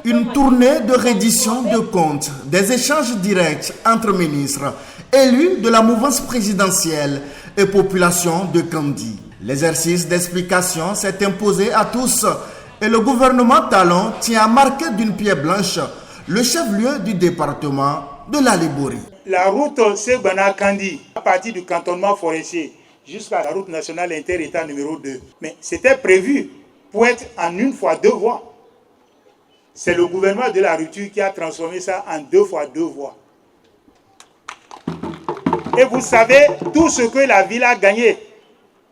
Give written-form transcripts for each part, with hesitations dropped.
Une tournée de reddition de comptes, des échanges directs entre ministres, élus de la mouvance présidentielle et population de Kandi. L'exercice d'explication s'est imposé à tous et le gouvernement Talon tient à marquer d'une pierre blanche le chef-lieu du département de la Liborie. La route Segbana-Kandi, à partir du cantonnement forestier jusqu'à la route nationale inter-État numéro 2. Mais c'était prévu pour être en une fois deux voies. C'est le gouvernement de la rupture qui a transformé ça en 2 fois 2 voies. Et vous savez tout ce que la ville a gagné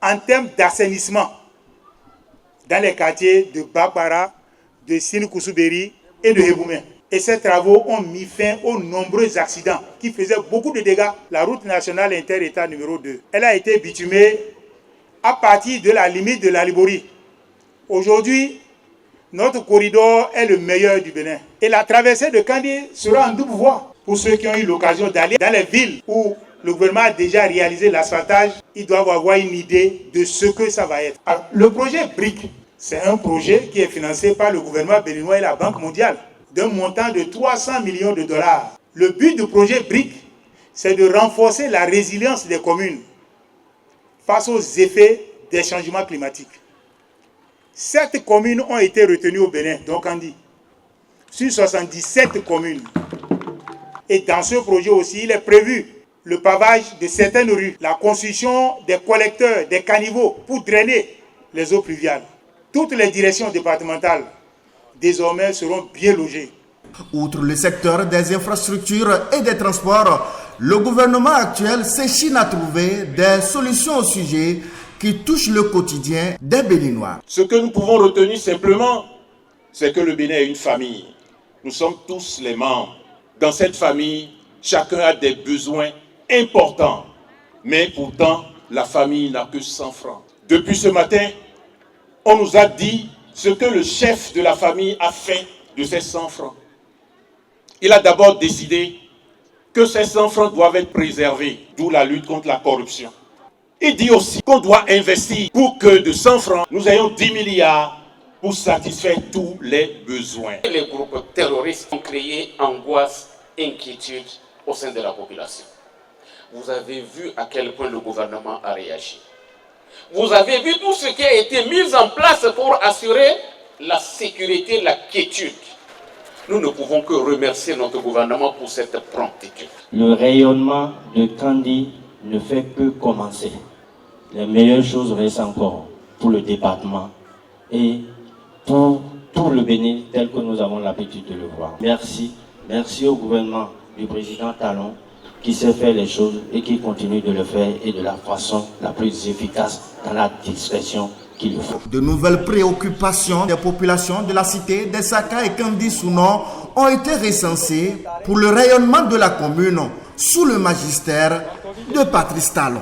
en termes d'assainissement dans les quartiers de Bakbara, de Sine-Koussouberi et de Héboumé. Et ces travaux ont mis fin aux nombreux accidents qui faisaient beaucoup de dégâts. La route nationale inter-État numéro 2, elle a été bitumée à partir de la limite de la Liborie. Aujourd'hui, notre corridor est le meilleur du Bénin. Et la traversée de Kandi sera en double voie. Pour ceux qui ont eu l'occasion d'aller dans les villes où le gouvernement a déjà réalisé l'asphaltage, ils doivent avoir une idée de ce que ça va être. Alors, le projet BRIC, c'est un projet qui est financé par le gouvernement béninois et la Banque mondiale d'un montant de 300 millions de dollars. Le but du projet BRIC, c'est de renforcer la résilience des communes face aux effets des changements climatiques. 7 communes ont été retenues au Bénin, donc on dit, sur 77 communes. Et dans ce projet aussi, il est prévu le pavage de certaines rues, la construction des collecteurs, des caniveaux pour drainer les eaux pluviales. Toutes les directions départementales, désormais, seront bien logées. Outre le secteur des infrastructures et des transports, le gouvernement actuel s'échine à trouver des solutions au sujet qui touche le quotidien des Béninois. Ce que nous pouvons retenir simplement, c'est que le Bénin est une famille. Nous sommes tous les membres. Dans cette famille, chacun a des besoins importants. Mais pourtant, la famille n'a que 100 francs. Depuis ce matin, on nous a dit ce que le chef de la famille a fait de ces 100 francs. Il a d'abord décidé que ces 100 francs doivent être préservés, d'où la lutte contre la corruption. Il dit aussi qu'on doit investir pour que de 100 francs, nous ayons 10 milliards pour satisfaire tous les besoins. Les groupes terroristes ont créé angoisse, inquiétude au sein de la population. Vous avez vu à quel point le gouvernement a réagi. Vous avez vu tout ce qui a été mis en place pour assurer la sécurité, la quiétude. Nous ne pouvons que remercier notre gouvernement pour cette promptitude. Le rayonnement de Kandi ne fait que commencer. Les meilleures choses restent encore pour le département et pour tout le Bénin tel que nous avons l'habitude de le voir. Merci. Merci au gouvernement du président Talon qui sait faire les choses et qui continue de le faire et de la façon la plus efficace dans la discrétion qu'il faut. De nouvelles préoccupations des populations de la cité des Saka et Kandi-Sounon ont été recensées pour le rayonnement de la commune sous le magistère de Patrice Talon.